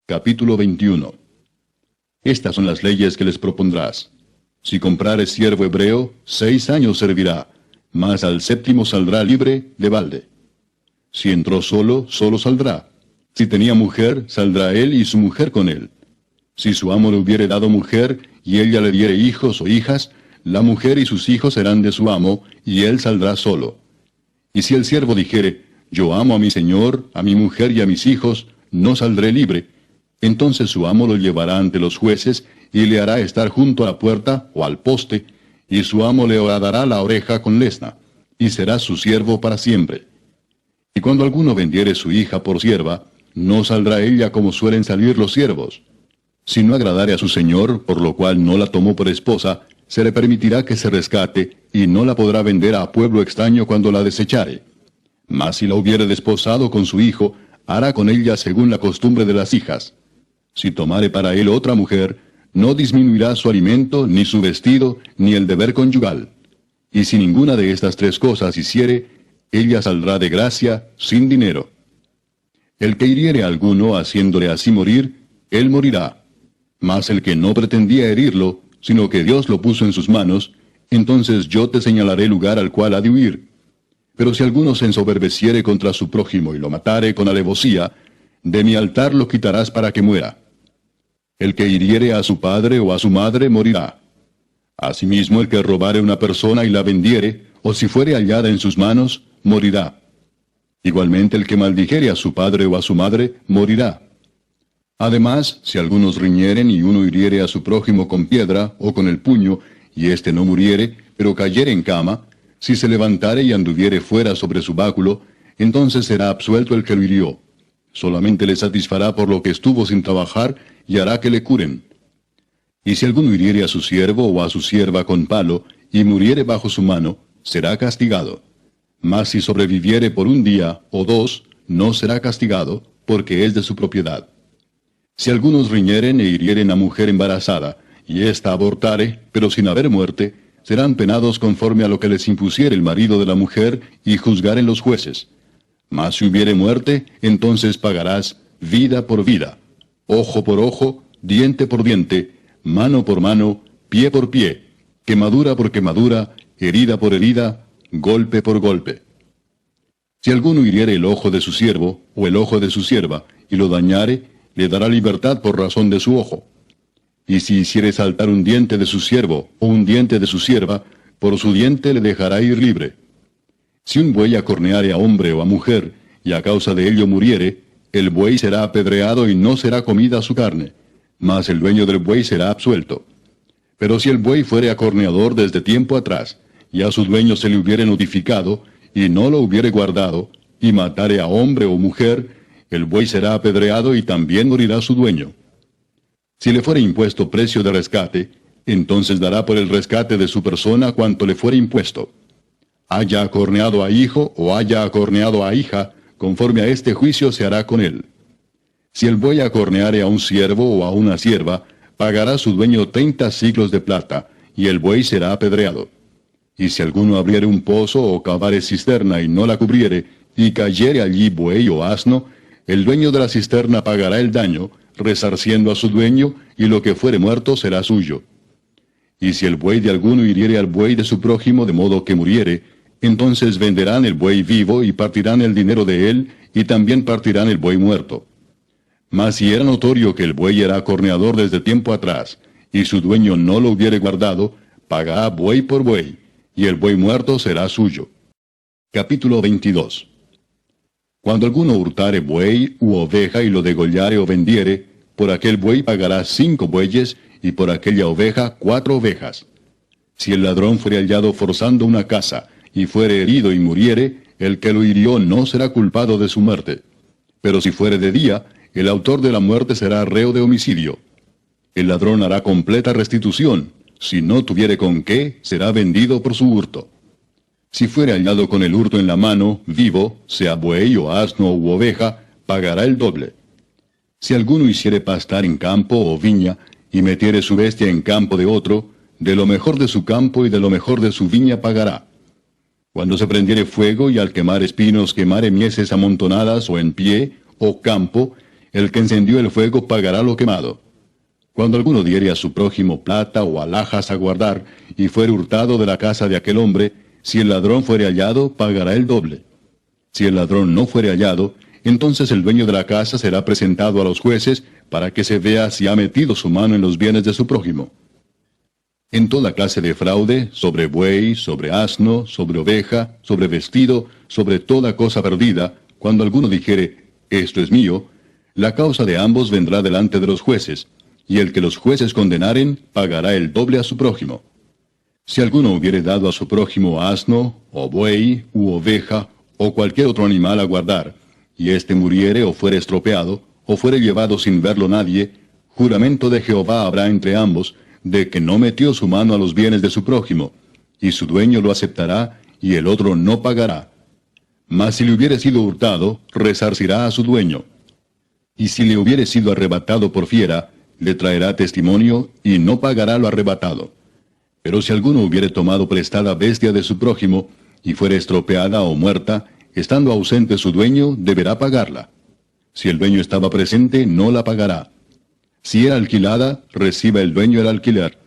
Capítulo 21. Estas son las leyes que les propondrás. Si comprares siervo hebreo, 6 años servirá, mas al séptimo saldrá libre de balde. Si entró solo, solo saldrá. Si tenía mujer, saldrá él y su mujer con él. Si su amo le hubiere dado mujer, y ella le diere hijos o hijas, la mujer y sus hijos serán de su amo, y él saldrá solo. Y si el siervo dijere, yo amo a mi señor, a mi mujer y a mis hijos, no saldré libre, entonces su amo lo llevará ante los jueces, y le hará estar junto a la puerta o al poste, y su amo le horadará la oreja con lesna, y será su siervo para siempre. Y cuando alguno vendiere su hija por sierva, no saldrá ella como suelen salir los siervos. Si no agradare a su señor, por lo cual no la tomó por esposa, se le permitirá que se rescate, y no la podrá vender a pueblo extraño cuando la desechare. Mas si la hubiere desposado con su hijo, hará con ella según la costumbre de las hijas. Si tomare para él otra mujer, no disminuirá su alimento, ni su vestido, ni el deber conyugal. Y si ninguna de estas 3 cosas hiciere, ella saldrá de gracia sin dinero. El que hiriere a alguno haciéndole así morir, él morirá. Mas el que no pretendía herirlo, sino que Dios lo puso en sus manos, entonces yo te señalaré lugar al cual ha de huir. Pero si alguno se ensoberbeciere contra su prójimo y lo matare con alevosía, de mi altar lo quitarás para que muera. El que hiriere a su padre o a su madre morirá. Asimismo el que robare una persona y la vendiere, o si fuere hallada en sus manos, morirá. Igualmente el que maldijere a su padre o a su madre, morirá. Además, si algunos riñeren y uno hiriere a su prójimo con piedra o con el puño, y éste no muriere, pero cayere en cama, si se levantare y anduviere fuera sobre su báculo, entonces será absuelto el que lo hirió. Solamente le satisfará por lo que estuvo sin trabajar, y hará que le curen. Y si alguno hiriere a su siervo o a su sierva con palo, y muriere bajo su mano, será castigado. Mas si sobreviviere por 1 día o 2, no será castigado, porque es de su propiedad. Si algunos riñeren e hirieren a mujer embarazada, y ésta abortare, pero sin haber muerte, serán penados conforme a lo que les impusiere el marido de la mujer, y juzgaren los jueces. Mas si hubiere muerte, entonces pagarás vida por vida, ojo por ojo, diente por diente, mano por mano, pie por pie, quemadura por quemadura, herida por herida, golpe por golpe. Si alguno hiriere el ojo de su siervo, o el ojo de su sierva, y lo dañare, le dará libertad por razón de su ojo. Y si hiciere saltar un diente de su siervo, o un diente de su sierva, por su diente le dejará ir libre. Si un buey acorneare a hombre o a mujer, y a causa de ello muriere, el buey será apedreado y no será comida su carne, mas el dueño del buey será absuelto. Pero si el buey fuere acorneador desde tiempo atrás, y a su dueño se le hubiere notificado, y no lo hubiere guardado, y matare a hombre o mujer, el buey será apedreado y también morirá su dueño. Si le fuere impuesto precio de rescate, entonces dará por el rescate de su persona cuanto le fuere impuesto. Haya acorneado a hijo o haya acorneado a hija, conforme a este juicio se hará con él. Si el buey acorneare a un siervo o a una sierva, pagará su dueño 30 siclos de plata, y el buey será apedreado. Y si alguno abriere un pozo o cavare cisterna y no la cubriere, y cayere allí buey o asno, el dueño de la cisterna pagará el daño, resarciendo a su dueño, y lo que fuere muerto será suyo. Y si el buey de alguno hiriere al buey de su prójimo de modo que muriere, entonces venderán el buey vivo y partirán el dinero de él, y también partirán el buey muerto. Mas si era notorio que el buey era acorneador desde tiempo atrás, y su dueño no lo hubiere guardado, pagará buey por buey, y el buey muerto será suyo. Capítulo 22. Cuando alguno hurtare buey u oveja y lo degollare o vendiere, por aquel buey pagará 5 bueyes, y por aquella oveja 4 ovejas. Si el ladrón fuere hallado forzando una casa, y fuere herido y muriere, el que lo hirió no será culpado de su muerte. Pero si fuere de día, el autor de la muerte será reo de homicidio. El ladrón hará completa restitución. Si no tuviere con qué, será vendido por su hurto. Si fuere hallado con el hurto en la mano, vivo, sea buey o asno u oveja, pagará el doble. Si alguno hiciere pastar en campo o viña, y metiere su bestia en campo de otro, de lo mejor de su campo y de lo mejor de su viña pagará. Cuando se prendiere fuego y al quemar espinos quemare mieses amontonadas o en pie, o campo, el que encendió el fuego pagará lo quemado. Cuando alguno diere a su prójimo plata o alhajas a guardar, y fuere hurtado de la casa de aquel hombre, si el ladrón fuere hallado, pagará el doble. Si el ladrón no fuere hallado, entonces el dueño de la casa será presentado a los jueces, para que se vea si ha metido su mano en los bienes de su prójimo. En toda clase de fraude, sobre buey, sobre asno, sobre oveja, sobre vestido, sobre toda cosa perdida, cuando alguno dijere, esto es mío, la causa de ambos vendrá delante de los jueces, y el que los jueces condenaren, pagará el doble a su prójimo. Si alguno hubiere dado a su prójimo asno, o buey, u oveja, o cualquier otro animal a guardar, y éste muriere o fuere estropeado, o fuere llevado sin verlo nadie, juramento de Jehová habrá entre ambos, de que no metió su mano a los bienes de su prójimo, y su dueño lo aceptará, y el otro no pagará. Mas si le hubiere sido hurtado, resarcirá a su dueño. Y si le hubiere sido arrebatado por fiera, le traerá testimonio, y no pagará lo arrebatado. Pero si alguno hubiere tomado prestada bestia de su prójimo, y fuere estropeada o muerta, estando ausente su dueño, deberá pagarla. Si el dueño estaba presente, no la pagará. Si era alquilada, reciba el dueño el alquiler.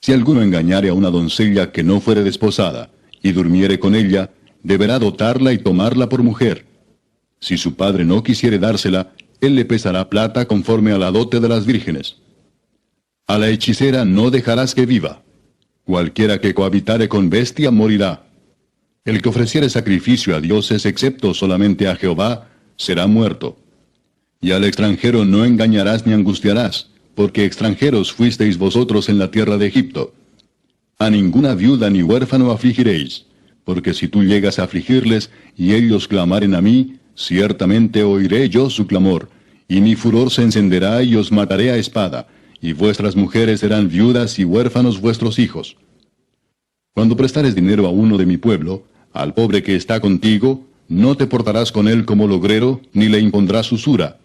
Si alguno engañare a una doncella que no fuere desposada, y durmiere con ella, deberá dotarla y tomarla por mujer. Si su padre no quisiere dársela, él le pesará plata conforme a la dote de las vírgenes. A la hechicera no dejarás que viva. Cualquiera que cohabitare con bestia morirá. El que ofreciere sacrificio a dioses excepto solamente a Jehová, será muerto. Y al extranjero no engañarás ni angustiarás, porque extranjeros fuisteis vosotros en la tierra de Egipto. A ninguna viuda ni huérfano afligiréis, porque si tú llegas a afligirles, y ellos clamaren a mí, ciertamente oiré yo su clamor, y mi furor se encenderá y os mataré a espada, y vuestras mujeres serán viudas y huérfanos vuestros hijos. Cuando prestares dinero a uno de mi pueblo, al pobre que está contigo, no te portarás con él como logrero, ni le impondrás usura.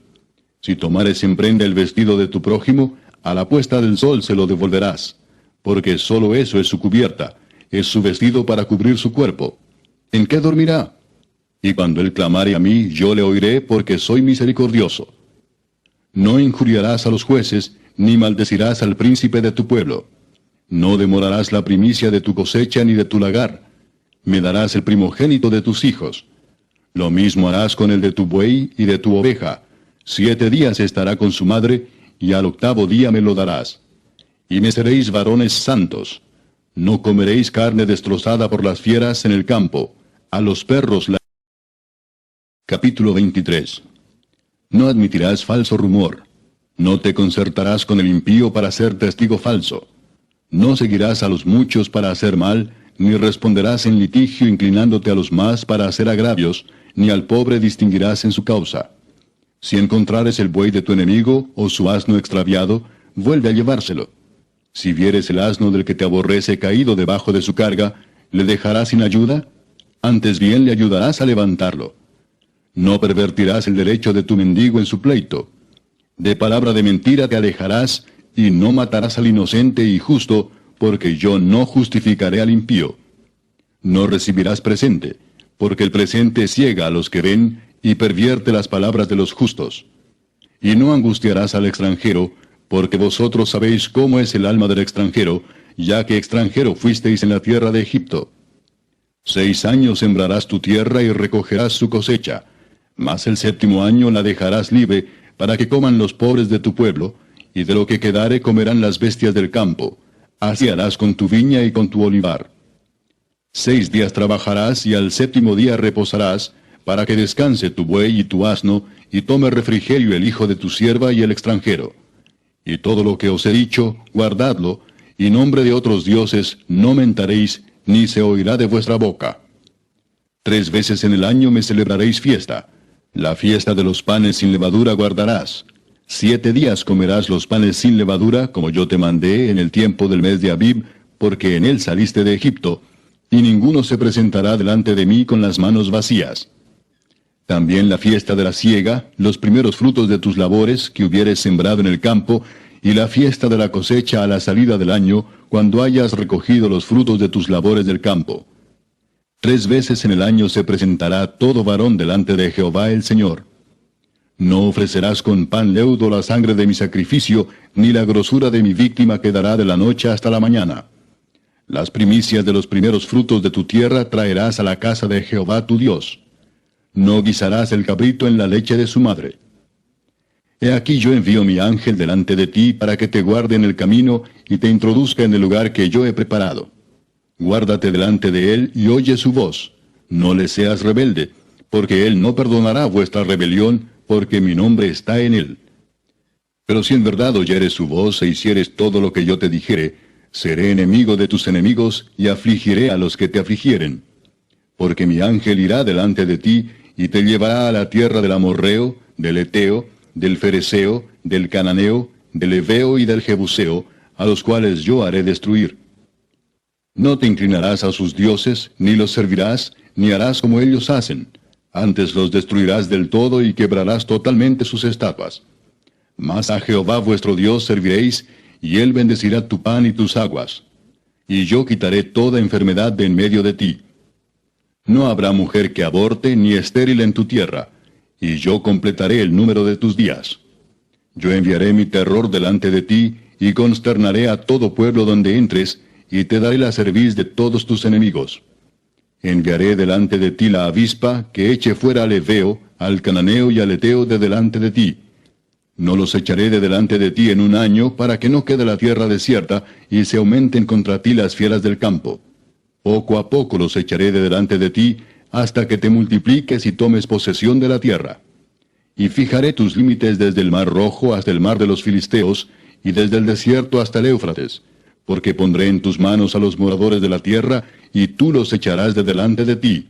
Si tomares en prenda el vestido de tu prójimo, a la puesta del sol se lo devolverás, porque sólo eso es su cubierta, es su vestido para cubrir su cuerpo. ¿En qué dormirá? Y cuando él clamare a mí, yo le oiré, porque soy misericordioso. No injuriarás a los jueces, ni maldecirás al príncipe de tu pueblo. No demorarás la primicia de tu cosecha ni de tu lagar. Me darás el primogénito de tus hijos. Lo mismo harás con el de tu buey y de tu oveja. 7 días estará con su madre, y al 8º día me lo darás. Y me seréis varones santos. No comeréis carne destrozada por las fieras en el campo. A los perros la... Capítulo 23. No admitirás falso rumor. No te concertarás con el impío para ser testigo falso. No seguirás a los muchos para hacer mal, ni responderás en litigio inclinándote a los más para hacer agravios, ni al pobre distinguirás en su causa. Si encontrares el buey de tu enemigo, o su asno extraviado, vuelve a llevárselo. Si vieres el asno del que te aborrece caído debajo de su carga, ¿le dejarás sin ayuda? Antes bien le ayudarás a levantarlo. No pervertirás el derecho de tu mendigo en su pleito. De palabra de mentira te alejarás, y no matarás al inocente y justo, porque yo no justificaré al impío. No recibirás presente, porque el presente ciega a los que ven, y pervierte las palabras de los justos. Y no angustiarás al extranjero, porque vosotros sabéis cómo es el alma del extranjero, ya que extranjero fuisteis en la tierra de Egipto. 6 años sembrarás tu tierra y recogerás su cosecha, mas el 7º año la dejarás libre, para que coman los pobres de tu pueblo, y de lo que quedare comerán las bestias del campo. Así harás con tu viña y con tu olivar. 6 días trabajarás, y al 7º día reposarás, para que descanse tu buey y tu asno, y tome refrigerio el hijo de tu sierva y el extranjero. Y todo lo que os he dicho, guardadlo, y nombre de otros dioses no mentaréis, ni se oirá de vuestra boca. 3 veces en el año me celebraréis fiesta. La fiesta de los panes sin levadura guardarás. 7 días comerás los panes sin levadura, como yo te mandé en el tiempo del mes de Abib, porque en él saliste de Egipto, y ninguno se presentará delante de mí con las manos vacías. También la fiesta de la siega, los primeros frutos de tus labores que hubieres sembrado en el campo, y la fiesta de la cosecha a la salida del año, cuando hayas recogido los frutos de tus labores del campo. 3 veces en el año se presentará todo varón delante de Jehová el Señor. No ofrecerás con pan leudo la sangre de mi sacrificio, ni la grosura de mi víctima quedará de la noche hasta la mañana. Las primicias de los primeros frutos de tu tierra traerás a la casa de Jehová tu Dios. No guisarás el cabrito en la leche de su madre. He aquí yo envío mi ángel delante de ti para que te guarde en el camino y te introduzca en el lugar que yo he preparado. Guárdate delante de él y oye su voz. No le seas rebelde, porque él no perdonará vuestra rebelión, porque mi nombre está en él. Pero si en verdad oyeres su voz e hicieres todo lo que yo te dijere, seré enemigo de tus enemigos y afligiré a los que te afligieren. Porque mi ángel irá delante de ti y te llevará a la tierra del amorreo, del eteo, del fereceo, del cananeo, del heveo y del jebuseo, a los cuales yo haré destruir. No te inclinarás a sus dioses, ni los servirás, ni harás como ellos hacen. Antes los destruirás del todo y quebrarás totalmente sus estatuas. Mas a Jehová vuestro Dios serviréis, y él bendecirá tu pan y tus aguas. Y yo quitaré toda enfermedad de en medio de ti. No habrá mujer que aborte ni estéril en tu tierra, y yo completaré el número de tus días. Yo enviaré mi terror delante de ti, y consternaré a todo pueblo donde entres, y te daré la cerviz de todos tus enemigos. Enviaré delante de ti la avispa, que eche fuera al heveo, al cananeo y al eteo de delante de ti. No los echaré de delante de ti en un año, para que no quede la tierra desierta, y se aumenten contra ti las fieras del campo. Poco a poco los echaré de delante de ti, hasta que te multipliques y tomes posesión de la tierra. Y fijaré tus límites desde el mar Rojo hasta el mar de los Filisteos, y desde el desierto hasta el Éufrates, porque pondré en tus manos a los moradores de la tierra, y tú los echarás de delante de ti.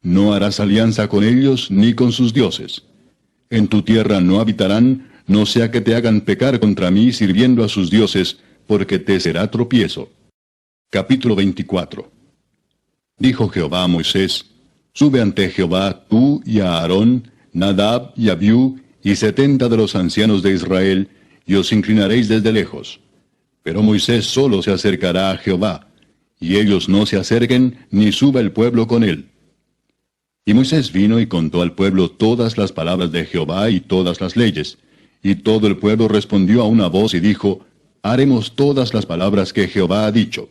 No harás alianza con ellos ni con sus dioses. En tu tierra no habitarán, no sea que te hagan pecar contra mí sirviendo a sus dioses, porque te será tropiezo. Capítulo 24. Dijo Jehová a Moisés: Sube ante Jehová tú y a Aarón, Nadab y Abiú, y 70 de los ancianos de Israel, y os inclinaréis desde lejos. Pero Moisés solo se acercará a Jehová, y ellos no se acerquen, ni suba el pueblo con él. Y Moisés vino y contó al pueblo todas las palabras de Jehová y todas las leyes. Y todo el pueblo respondió a una voz y dijo: Haremos todas las palabras que Jehová ha dicho.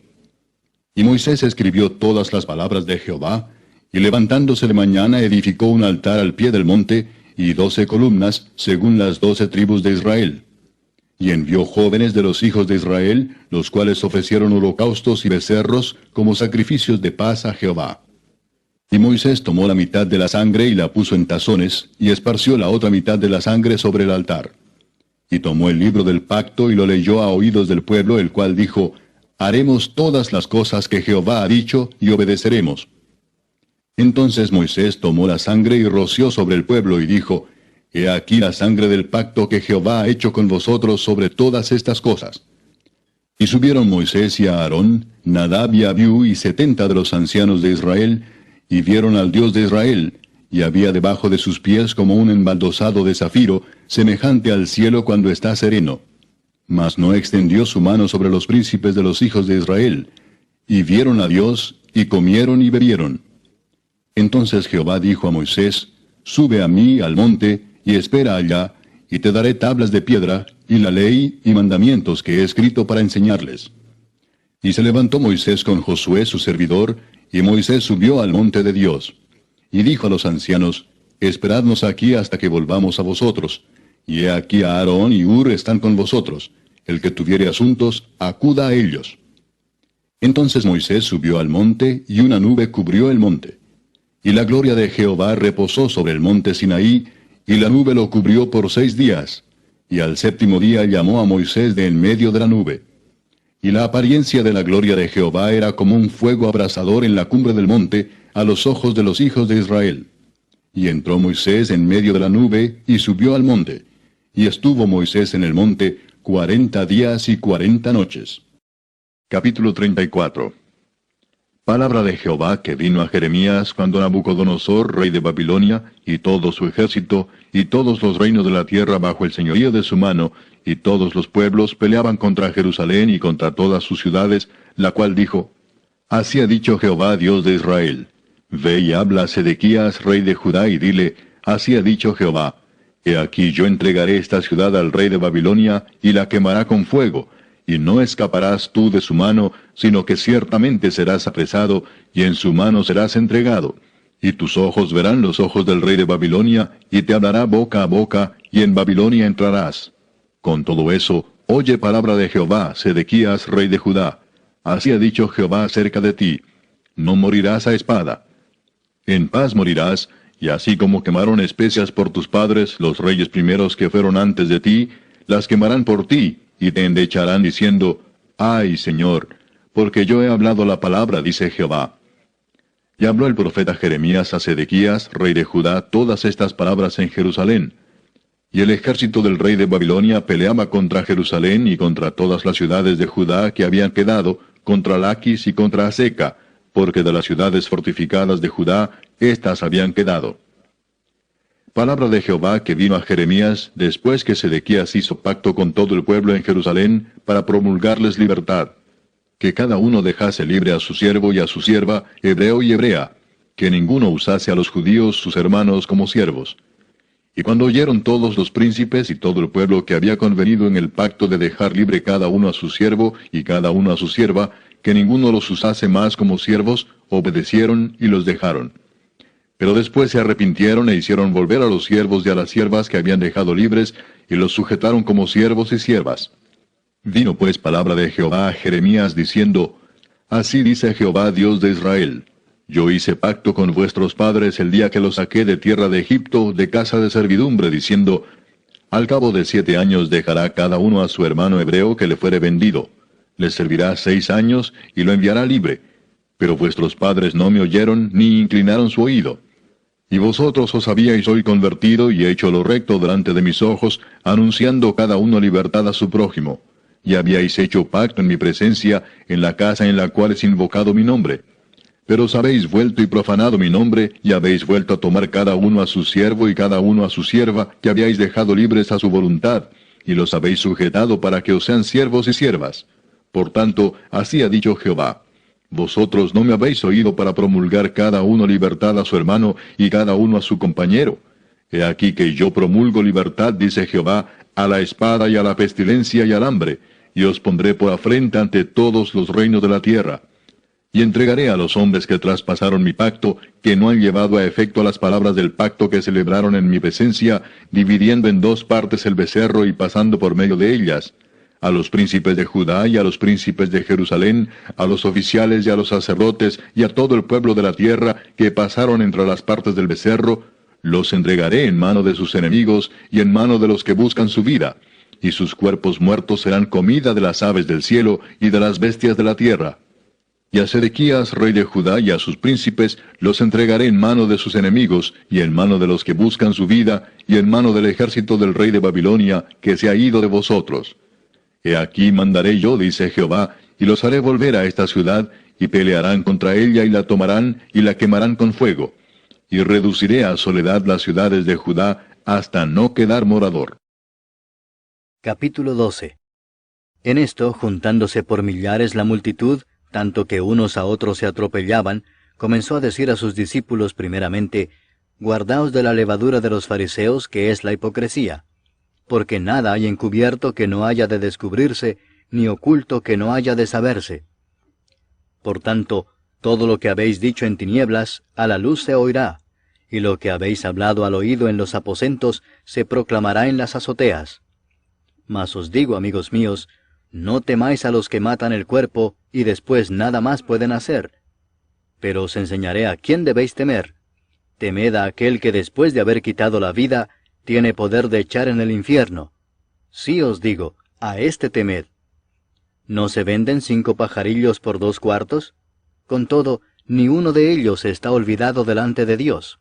Y Moisés escribió todas las palabras de Jehová, y levantándose de mañana edificó un altar al pie del monte, y 12 columnas, según las 12 tribus de Israel. Y envió jóvenes de los hijos de Israel, los cuales ofrecieron holocaustos y becerros como sacrificios de paz a Jehová. Y Moisés tomó la mitad de la sangre y la puso en tazones, y esparció la otra mitad de la sangre sobre el altar. Y tomó el libro del pacto y lo leyó a oídos del pueblo, el cual dijo: Haremos todas las cosas que Jehová ha dicho, y obedeceremos. Entonces Moisés tomó la sangre y roció sobre el pueblo, y dijo: He aquí la sangre del pacto que Jehová ha hecho con vosotros sobre todas estas cosas. Y subieron Moisés y Aarón, Nadab y Abiú, y 70 de los ancianos de Israel, y vieron al Dios de Israel, y había debajo de sus pies como un embaldosado de zafiro, semejante al cielo cuando está sereno. Mas no extendió su mano sobre los príncipes de los hijos de Israel. Y vieron a Dios, y comieron y bebieron. Entonces Jehová dijo a Moisés: Sube a mí al monte, y espera allá, y te daré tablas de piedra, y la ley y mandamientos que he escrito para enseñarles. Y se levantó Moisés con Josué su servidor, y Moisés subió al monte de Dios. Y dijo a los ancianos: Esperadnos aquí hasta que volvamos a vosotros. Y he aquí Aarón y Hur están con vosotros. El que tuviere asuntos, acuda a ellos. Entonces Moisés subió al monte, y una nube cubrió el monte. Y la gloria de Jehová reposó sobre el monte Sinaí, y la nube lo cubrió por 6 días. Y al 7º día llamó a Moisés de en medio de la nube. Y la apariencia de la gloria de Jehová era como un fuego abrasador en la cumbre del monte, a los ojos de los hijos de Israel. Y entró Moisés en medio de la nube, y subió al monte. Y estuvo Moisés en el monte 40 días y 40 noches. Capítulo 34. Palabra de Jehová que vino a Jeremías cuando Nabucodonosor, rey de Babilonia, y todo su ejército, y todos los reinos de la tierra bajo el señorío de su mano, y todos los pueblos peleaban contra Jerusalén y contra todas sus ciudades, la cual dijo: Así ha dicho Jehová, Dios de Israel: Ve y habla a Sedequías, rey de Judá, y dile: Así ha dicho Jehová: He aquí yo entregaré esta ciudad al rey de Babilonia, y la quemará con fuego, y no escaparás tú de su mano, sino que ciertamente serás apresado, y en su mano serás entregado. Y tus ojos verán los ojos del rey de Babilonia, y te hablará boca a boca, y en Babilonia entrarás. Con todo eso, oye palabra de Jehová, Sedequías, rey de Judá. Así ha dicho Jehová acerca de ti: no morirás a espada. En paz morirás, y así como quemaron especias por tus padres, los reyes primeros que fueron antes de ti, las quemarán por ti, y te endecharán diciendo: ay, Señor, porque yo he hablado la palabra, dice Jehová. Y habló el profeta Jeremías a Sedequías, rey de Judá, todas estas palabras en Jerusalén. Y el ejército del rey de Babilonia peleaba contra Jerusalén y contra todas las ciudades de Judá que habían quedado, contra Laquis y contra Aseca, porque de las ciudades fortificadas de Judá, éstas habían quedado. Palabra de Jehová que vino a Jeremías después que Sedequías hizo pacto con todo el pueblo en Jerusalén para promulgarles libertad, que cada uno dejase libre a su siervo y a su sierva, hebreo y hebrea, que ninguno usase a los judíos sus hermanos como siervos. Y cuando oyeron todos los príncipes y todo el pueblo que había convenido en el pacto de dejar libre cada uno a su siervo y cada uno a su sierva, que ninguno los usase más como siervos, obedecieron y los dejaron. Pero después se arrepintieron e hicieron volver a los siervos y a las siervas que habían dejado libres, y los sujetaron como siervos y siervas. Vino pues palabra de Jehová a Jeremías diciendo: así dice Jehová Dios de Israel: yo hice pacto con vuestros padres el día que los saqué de tierra de Egipto, de casa de servidumbre, diciendo: al cabo de 7 años dejará cada uno a su hermano hebreo que le fuere vendido. Le servirá 6 años, y lo enviará libre. Pero vuestros padres no me oyeron, ni inclinaron su oído. Y vosotros os habíais hoy convertido y hecho lo recto delante de mis ojos, anunciando cada uno libertad a su prójimo. Y habíais hecho pacto en mi presencia, en la casa en la cual es invocado mi nombre. Pero os habéis vuelto y profanado mi nombre, y habéis vuelto a tomar cada uno a su siervo y cada uno a su sierva, que habíais dejado libres a su voluntad, y los habéis sujetado para que os sean siervos y siervas. Por tanto, así ha dicho Jehová: vosotros no me habéis oído para promulgar cada uno libertad a su hermano y cada uno a su compañero. He aquí que yo promulgo libertad, dice Jehová, a la espada y a la pestilencia y al hambre, y os pondré por afrenta ante todos los reinos de la tierra. Y entregaré a los hombres que traspasaron mi pacto, que no han llevado a efecto las palabras del pacto que celebraron en mi presencia, dividiendo en 2 partes el becerro y pasando por medio de ellas, a los príncipes de Judá y a los príncipes de Jerusalén, a los oficiales y a los sacerdotes y a todo el pueblo de la tierra que pasaron entre las partes del becerro, los entregaré en mano de sus enemigos y en mano de los que buscan su vida, y sus cuerpos muertos serán comida de las aves del cielo y de las bestias de la tierra. Y a Sedequías, rey de Judá, y a sus príncipes los entregaré en mano de sus enemigos, y en mano de los que buscan su vida, y en mano del ejército del rey de Babilonia, que se ha ido de vosotros. He aquí mandaré yo, dice Jehová, y los haré volver a esta ciudad, y pelearán contra ella, y la tomarán, y la quemarán con fuego. Y reduciré a soledad las ciudades de Judá, hasta no quedar morador. Capítulo 12. En esto, juntándose por millares la multitud, tanto que unos a otros se atropellaban, comenzó a decir a sus discípulos primeramente: guardaos de la levadura de los fariseos, que es la hipocresía. Porque nada hay encubierto que no haya de descubrirse, ni oculto que no haya de saberse. Por tanto, todo lo que habéis dicho en tinieblas, a la luz se oirá, y lo que habéis hablado al oído en los aposentos, se proclamará en las azoteas. Mas os digo, amigos míos, no temáis a los que matan el cuerpo, y después nada más pueden hacer. Pero os enseñaré a quién debéis temer. Temed a aquel que después de haber quitado la vida, tiene poder de echar en el infierno. Sí os digo, a éste temed. ¿No se venden 5 pajarillos por 2 cuartos? Con todo, ni uno de ellos está olvidado delante de Dios.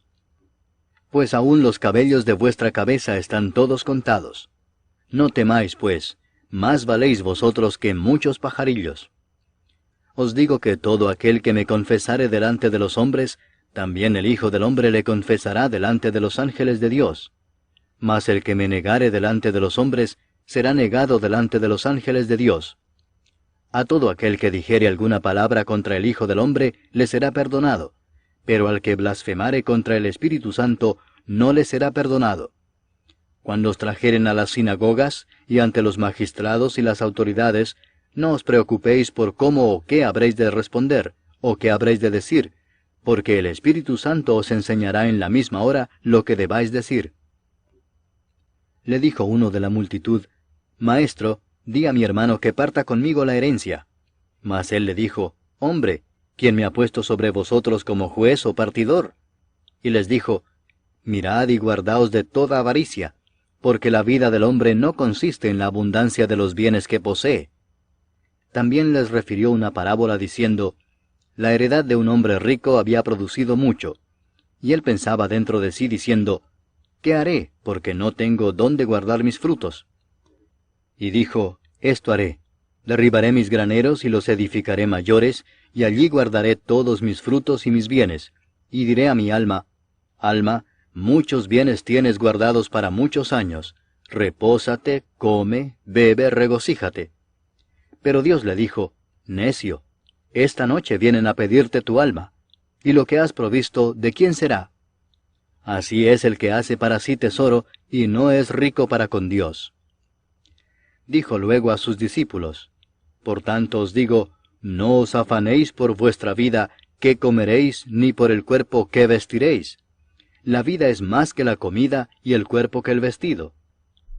Pues aún los cabellos de vuestra cabeza están todos contados. No temáis, pues, más valéis vosotros que muchos pajarillos. Os digo que todo aquel que me confesare delante de los hombres, también el Hijo del Hombre le confesará delante de los ángeles de Dios. Mas el que me negare delante de los hombres, será negado delante de los ángeles de Dios. A todo aquel que dijere alguna palabra contra el Hijo del Hombre, le será perdonado, pero al que blasfemare contra el Espíritu Santo, no le será perdonado. Cuando os trajeren a las sinagogas, y ante los magistrados y las autoridades, no os preocupéis por cómo o qué habréis de responder, o qué habréis de decir, porque el Espíritu Santo os enseñará en la misma hora lo que debáis decir. Le dijo uno de la multitud, Maestro, di a mi hermano que parta conmigo la herencia. Mas él le dijo, Hombre, ¿quién me ha puesto sobre vosotros como juez o partidor? Y les dijo, Mirad y guardaos de toda avaricia, porque la vida del hombre no consiste en la abundancia de los bienes que posee. También les refirió una parábola diciendo, La heredad de un hombre rico había producido mucho, y él pensaba dentro de sí diciendo, ¿Qué haré, porque no tengo dónde guardar mis frutos? Y dijo, Esto haré, derribaré mis graneros y los edificaré mayores, y allí guardaré todos mis frutos y mis bienes, y diré a mi alma, Alma, muchos bienes tienes guardados para muchos años, repósate, come, bebe, regocíjate. Pero Dios le dijo, Necio, esta noche vienen a pedirte tu alma, y lo que has provisto, ¿de quién será? Así es el que hace para sí tesoro, y no es rico para con Dios. Dijo luego a sus discípulos, Por tanto os digo, no os afanéis por vuestra vida, qué comeréis, ni por el cuerpo, qué vestiréis. La vida es más que la comida, y el cuerpo que el vestido.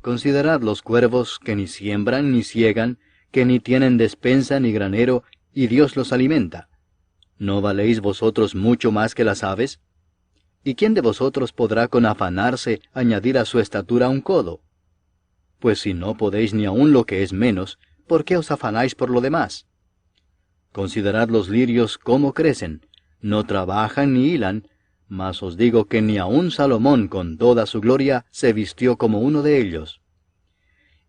Considerad los cuervos, que ni siembran ni siegan, que ni tienen despensa ni granero, y Dios los alimenta. ¿No valéis vosotros mucho más que las aves? ¿Y quién de vosotros podrá con afanarse añadir a su estatura un codo? Pues si no podéis ni aun lo que es menos, ¿por qué os afanáis por lo demás? Considerad los lirios cómo crecen, no trabajan ni hilan, mas os digo que ni aun Salomón con toda su gloria se vistió como uno de ellos.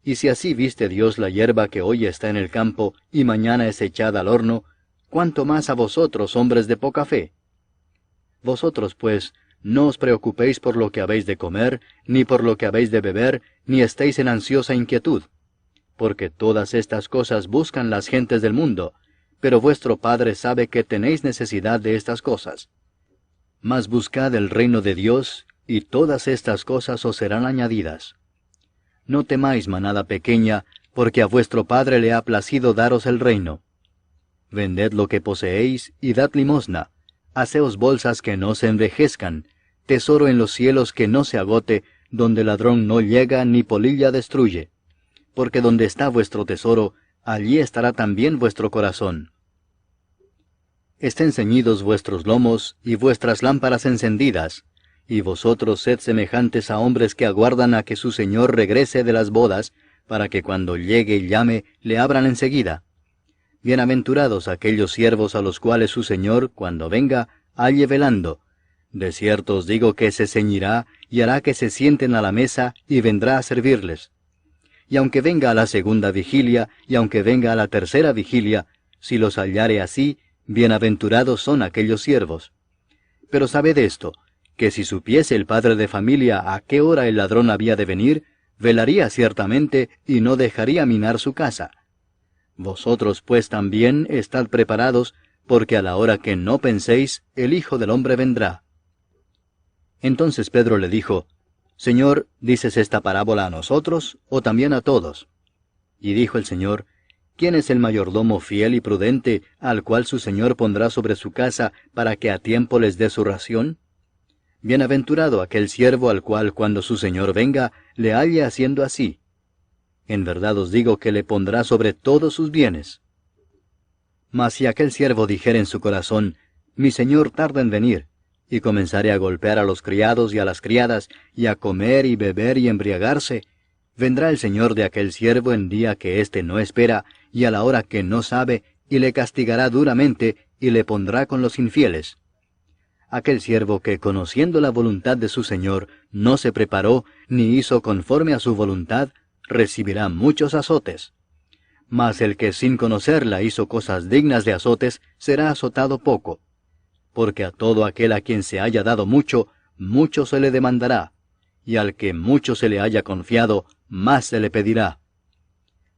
Y si así viste Dios la hierba que hoy está en el campo y mañana es echada al horno, ¿cuánto más a vosotros, hombres de poca fe? Vosotros, pues, no os preocupéis por lo que habéis de comer, ni por lo que habéis de beber, ni estéis en ansiosa inquietud. Porque todas estas cosas buscan las gentes del mundo, pero vuestro Padre sabe que tenéis necesidad de estas cosas. Mas buscad el reino de Dios, y todas estas cosas os serán añadidas. No temáis, manada pequeña, porque a vuestro Padre le ha placido daros el reino. Vended lo que poseéis, y dad limosna. Haceos bolsas que no se envejezcan, tesoro en los cielos que no se agote, donde ladrón no llega ni polilla destruye. Porque donde está vuestro tesoro, allí estará también vuestro corazón. Estén ceñidos vuestros lomos, y vuestras lámparas encendidas, y vosotros sed semejantes a hombres que aguardan a que su señor regrese de las bodas, para que cuando llegue y llame, le abran enseguida. Bienaventurados aquellos siervos a los cuales su señor, cuando venga, halle velando. De cierto os digo que se ceñirá, y hará que se sienten a la mesa, y vendrá a servirles. Y aunque venga a la segunda vigilia, y aunque venga a la tercera vigilia, si los hallare así, bienaventurados son aquellos siervos. Pero sabed esto, que si supiese el padre de familia a qué hora el ladrón había de venir, velaría ciertamente, y no dejaría minar su casa. Vosotros pues también estad preparados, porque a la hora que no penséis, el Hijo del Hombre vendrá. Entonces Pedro le dijo, Señor, ¿dices esta parábola a nosotros, o también a todos? Y dijo el Señor, ¿quién es el mayordomo fiel y prudente, al cual su señor pondrá sobre su casa, para que a tiempo les dé su ración? Bienaventurado aquel siervo al cual cuando su señor venga, le halle haciendo así. En verdad os digo que le pondrá sobre todos sus bienes. Mas si aquel siervo dijere en su corazón, mi señor tarda en venir, y comenzare a golpear a los criados y a las criadas, y a comer y beber y embriagarse, vendrá el señor de aquel siervo en día que éste no espera, y a la hora que no sabe, y le castigará duramente, y le pondrá con los infieles. Aquel siervo que, conociendo la voluntad de su señor, no se preparó, ni hizo conforme a su voluntad, recibirá muchos azotes. Mas el que sin conocerla hizo cosas dignas de azotes, será azotado poco. Porque a todo aquel a quien se haya dado mucho, mucho se le demandará, y al que mucho se le haya confiado, más se le pedirá.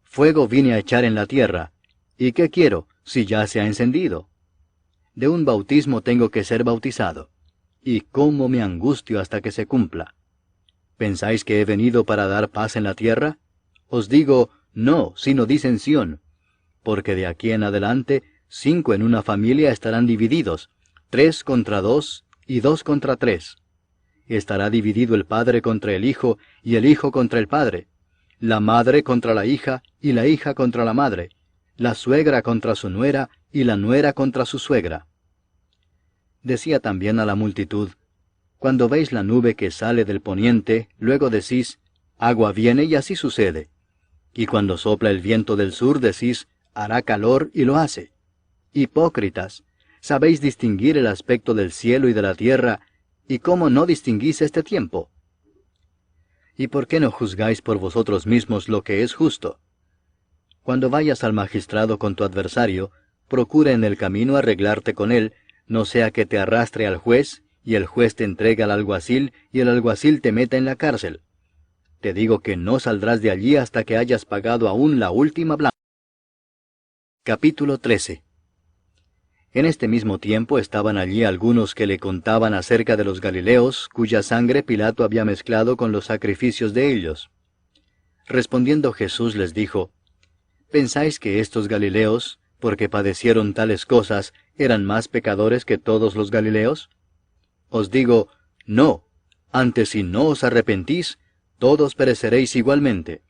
Fuego vine a echar en la tierra, ¿y qué quiero, si ya se ha encendido? De un bautismo tengo que ser bautizado, y cómo me angustio hasta que se cumpla. ¿Pensáis que he venido para dar paz en la tierra? Os digo, no, sino disensión. Porque de aquí en adelante, 5 en una familia estarán divididos, 3 contra 2 y 2 contra 3. Estará dividido el padre contra el hijo, y el hijo contra el padre, la madre contra la hija, y la hija contra la madre, la suegra contra su nuera, y la nuera contra su suegra. Decía también a la multitud, cuando veis la nube que sale del poniente, luego decís, agua viene, y así sucede. Y cuando sopla el viento del sur, decís, hará calor, y lo hace. Hipócritas, sabéis distinguir el aspecto del cielo y de la tierra, ¿y cómo no distinguís este tiempo? ¿Y por qué no juzgáis por vosotros mismos lo que es justo? Cuando vayas al magistrado con tu adversario, procura en el camino arreglarte con él, no sea que te arrastre al juez, y el juez te entregue al alguacil, y el alguacil te meta en la cárcel. Te digo que no saldrás de allí hasta que hayas pagado aún la última blanca. Capítulo 13. En este mismo tiempo estaban allí algunos que le contaban acerca de los Galileos, cuya sangre Pilato había mezclado con los sacrificios de ellos. Respondiendo Jesús les dijo, ¿pensáis que estos Galileos, porque padecieron tales cosas, eran más pecadores que todos los Galileos? Os digo, no, antes si no os arrepentís, todos pereceréis igualmente.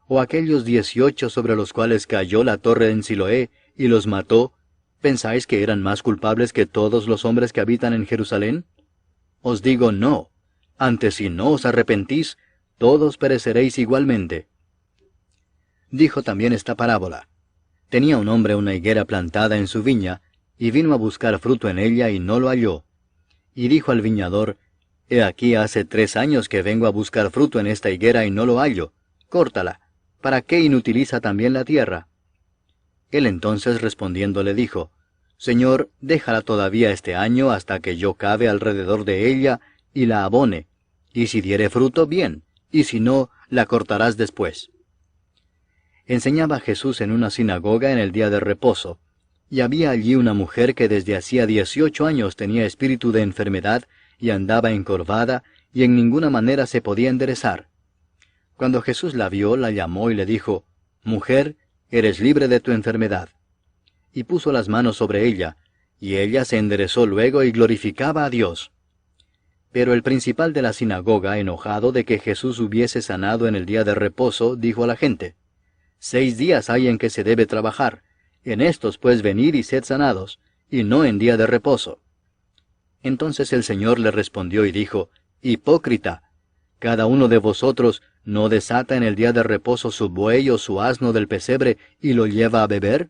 ¿O aquellos 18 sobre los cuales cayó la torre en Siloé y los mató, pensáis que eran más culpables que todos los hombres que habitan en Jerusalén? Os digo, no, antes si no os arrepentís, todos pereceréis igualmente. Dijo también esta parábola. Tenía un hombre una higuera plantada en su viña, y vino a buscar fruto en ella y no lo halló. Y dijo al viñador, He aquí hace 3 años que vengo a buscar fruto en esta higuera y no lo hallo. Córtala. ¿Para qué inutiliza también la tierra? Él entonces respondiendo le dijo, Señor, déjala todavía este año hasta que yo cave alrededor de ella y la abone, y si diere fruto, bien, y si no, la cortarás después. Enseñaba Jesús en una sinagoga en el día de reposo, y había allí una mujer que desde hacía 18 años tenía espíritu de enfermedad, y andaba encorvada, y en ninguna manera se podía enderezar. Cuando Jesús la vio, la llamó y le dijo, Mujer, eres libre de tu enfermedad. Y puso las manos sobre ella, y ella se enderezó luego y glorificaba a Dios. Pero el principal de la sinagoga, enojado de que Jesús hubiese sanado en el día de reposo, dijo a la gente, 6 días hay en que se debe trabajar, en estos pues venid y sed sanados, y no en día de reposo. Entonces el Señor le respondió y dijo, Hipócrita, cada uno de vosotros no desata en el día de reposo su buey o su asno del pesebre y lo lleva a beber.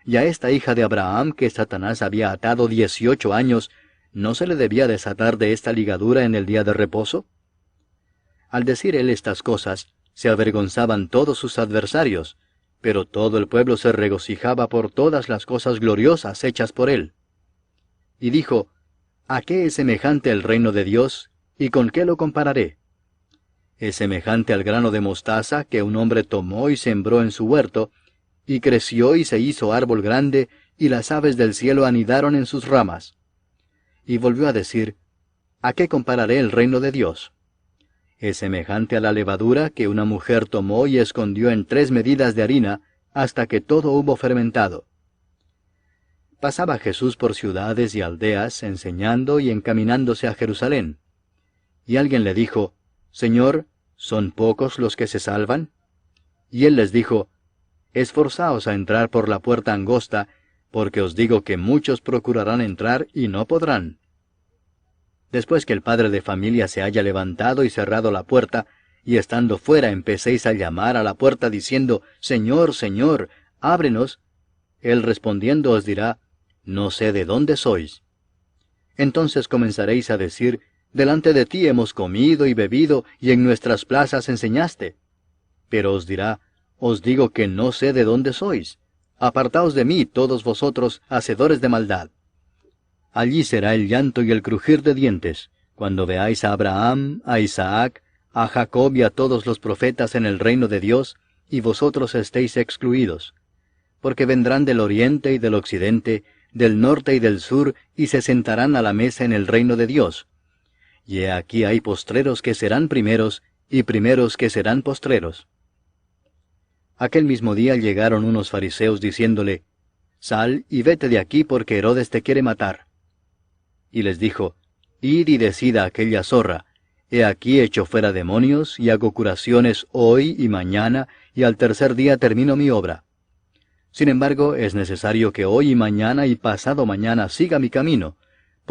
Y a esta hija de Abraham que Satanás había atado 18 años, ¿no se le debía desatar de esta ligadura en el día de reposo? Al decir él estas cosas, se avergonzaban todos sus adversarios, pero todo el pueblo se regocijaba por todas las cosas gloriosas hechas por él. Y dijo, ¿a qué es semejante el reino de Dios, y con qué lo compararé? Es semejante al grano de mostaza que un hombre tomó y sembró en su huerto, y creció y se hizo árbol grande, y las aves del cielo anidaron en sus ramas. Y volvió a decir, ¿a qué compararé el reino de Dios? Es semejante a la levadura que una mujer tomó y escondió en 3 medidas de harina, hasta que todo hubo fermentado. Pasaba Jesús por ciudades y aldeas, enseñando y encaminándose a Jerusalén. Y alguien le dijo, Señor, ¿son pocos los que se salvan? Y él les dijo, Esforzaos a entrar por la puerta angosta, porque os digo que muchos procurarán entrar y no podrán. Después que el padre de familia se haya levantado y cerrado la puerta, y estando fuera empecéis a llamar a la puerta diciendo, Señor, Señor, ábrenos, él respondiendo os dirá, No sé de dónde sois. Entonces comenzaréis a decir, Delante de ti hemos comido y bebido, y en nuestras plazas enseñaste. Pero os dirá, Os digo que no sé de dónde sois. Apartaos de mí, todos vosotros, hacedores de maldad. Allí será el llanto y el crujir de dientes, cuando veáis a Abraham, a Isaac, a Jacob y a todos los profetas en el reino de Dios, y vosotros estéis excluidos. Porque vendrán del oriente y del occidente, del norte y del sur, y se sentarán a la mesa en el reino de Dios. y he aquí hay postreros que serán primeros, y primeros que serán postreros. Aquel mismo día llegaron unos fariseos diciéndole, Sal y vete de aquí porque Herodes te quiere matar. Y les dijo, Id y decid a aquella zorra, he aquí echo fuera demonios, y hago curaciones hoy y mañana, y al tercer día termino mi obra. Sin embargo, es necesario que hoy y mañana y pasado mañana siga mi camino,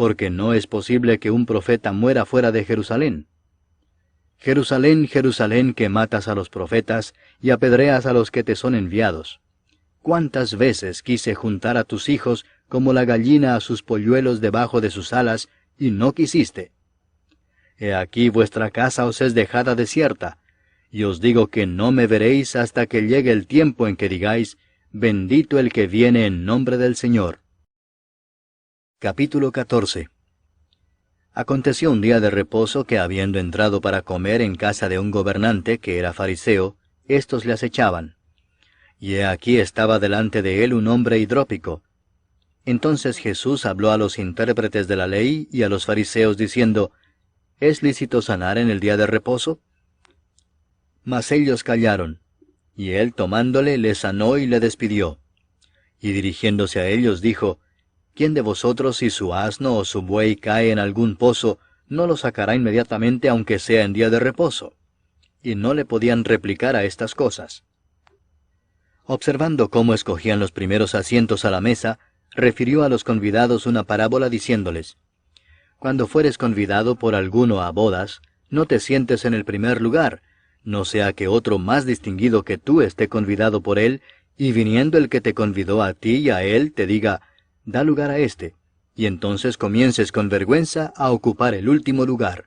porque no es posible que un profeta muera fuera de Jerusalén. Jerusalén, Jerusalén, que matas a los profetas y apedreas a los que te son enviados. ¿Cuántas veces quise juntar a tus hijos como la gallina a sus polluelos debajo de sus alas, y no quisiste? He aquí vuestra casa os es dejada desierta, y os digo que no me veréis hasta que llegue el tiempo en que digáis, bendito el que viene en nombre del Señor. Capítulo 14. Aconteció un día de reposo que, habiendo entrado para comer en casa de un gobernante que era fariseo, éstos le acechaban. Y he aquí estaba delante de él un hombre hidrópico. Entonces Jesús habló a los intérpretes de la ley y a los fariseos diciendo, ¿Es lícito sanar en el día de reposo? Mas ellos callaron, y él tomándole le sanó y le despidió. Y dirigiéndose a ellos dijo, ¿Quién de vosotros si su asno o su buey cae en algún pozo, no lo sacará inmediatamente aunque sea en día de reposo? Y no le podían replicar a estas cosas. Observando cómo escogían los primeros asientos a la mesa, refirió a los convidados una parábola diciéndoles, Cuando fueres convidado por alguno a bodas, no te sientes en el primer lugar, no sea que otro más distinguido que tú esté convidado por él, y viniendo el que te convidó a ti y a él, te diga, da lugar a éste, y entonces comiences con vergüenza a ocupar el último lugar.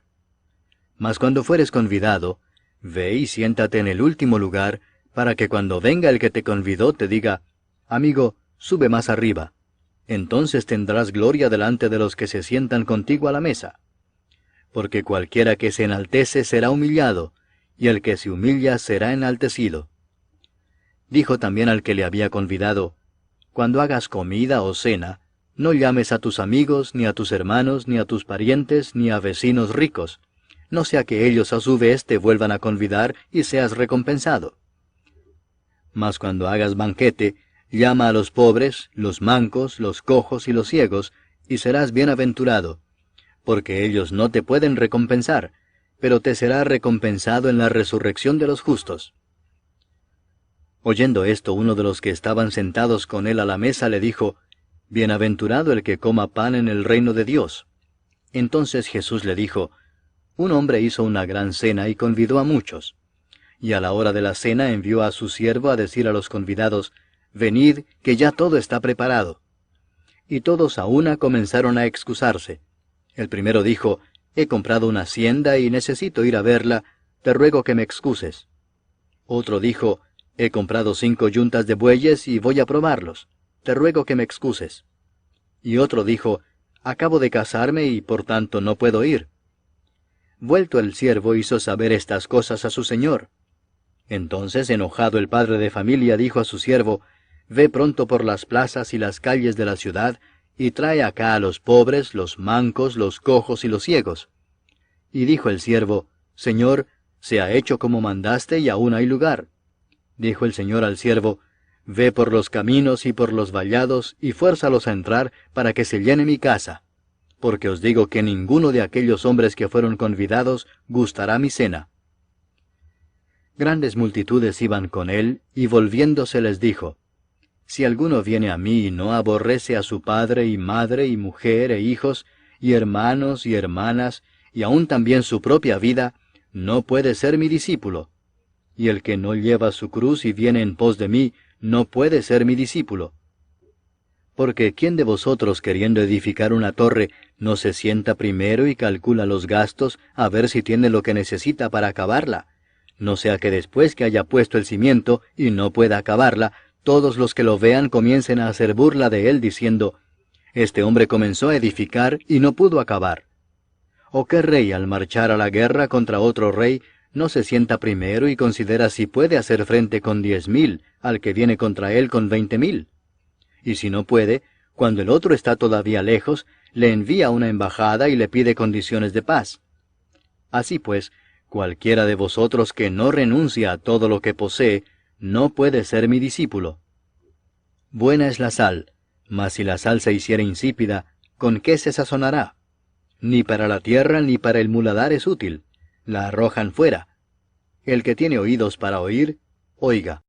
Mas cuando fueres convidado, ve y siéntate en el último lugar, para que cuando venga el que te convidó te diga, amigo, sube más arriba. Entonces tendrás gloria delante de los que se sientan contigo a la mesa. Porque cualquiera que se enaltece será humillado, y el que se humilla será enaltecido. Dijo también al que le había convidado, Cuando hagas comida o cena, no llames a tus amigos, ni a tus hermanos, ni a tus parientes, ni a vecinos ricos, no sea que ellos a su vez te vuelvan a convidar y seas recompensado. Mas cuando hagas banquete, llama a los pobres, los mancos, los cojos y los ciegos, y serás bienaventurado, porque ellos no te pueden recompensar, pero te será recompensado en la resurrección de los justos. Oyendo esto, uno de los que estaban sentados con él a la mesa le dijo, Bienaventurado el que coma pan en el reino de Dios. Entonces Jesús le dijo, Un hombre hizo una gran cena y convidó a muchos. Y a la hora de la cena envió a su siervo a decir a los convidados, Venid, que ya todo está preparado. Y todos a una comenzaron a excusarse. El primero dijo, He comprado una hacienda y necesito ir a verla, te ruego que me excuses. Otro dijo, He comprado 5 yuntas de bueyes y voy a probarlos, te ruego que me excuses. Y otro dijo, Acabo de casarme y por tanto no puedo ir. Vuelto el siervo hizo saber estas cosas a su señor. Entonces, enojado el padre de familia dijo a su siervo, Ve pronto por las plazas y las calles de la ciudad, y trae acá a los pobres, los mancos, los cojos y los ciegos. Y dijo el siervo, Señor, se ha hecho como mandaste y aún hay lugar. Dijo el Señor al siervo, Ve por los caminos y por los vallados, y fuérzalos a entrar, para que se llene mi casa. Porque os digo que ninguno de aquellos hombres que fueron convidados gustará mi cena. Grandes multitudes iban con él, y volviéndose les dijo, Si alguno viene a mí y no aborrece a su padre y madre y mujer e hijos, y hermanos y hermanas, y aun también su propia vida, no puede ser mi discípulo. Y el que no lleva su cruz y viene en pos de mí, no puede ser mi discípulo. Porque ¿quién de vosotros queriendo edificar una torre, no se sienta primero y calcula los gastos, a ver si tiene lo que necesita para acabarla? No sea que después que haya puesto el cimiento y no pueda acabarla, todos los que lo vean comiencen a hacer burla de él, diciendo, Este hombre comenzó a edificar y no pudo acabar. ¿O qué rey al marchar a la guerra contra otro rey, no se sienta primero y considera si puede hacer frente con 10,000 al que viene contra él con 20,000? Y si no puede, cuando el otro está todavía lejos, le envía una embajada y le pide condiciones de paz. Así pues, cualquiera de vosotros que no renuncia a todo lo que posee, no puede ser mi discípulo. Buena es la sal, mas si la sal se hiciera insípida, ¿con qué se sazonará? Ni para la tierra ni para el muladar es útil, la arrojan fuera. El que tiene oídos para oír, oiga.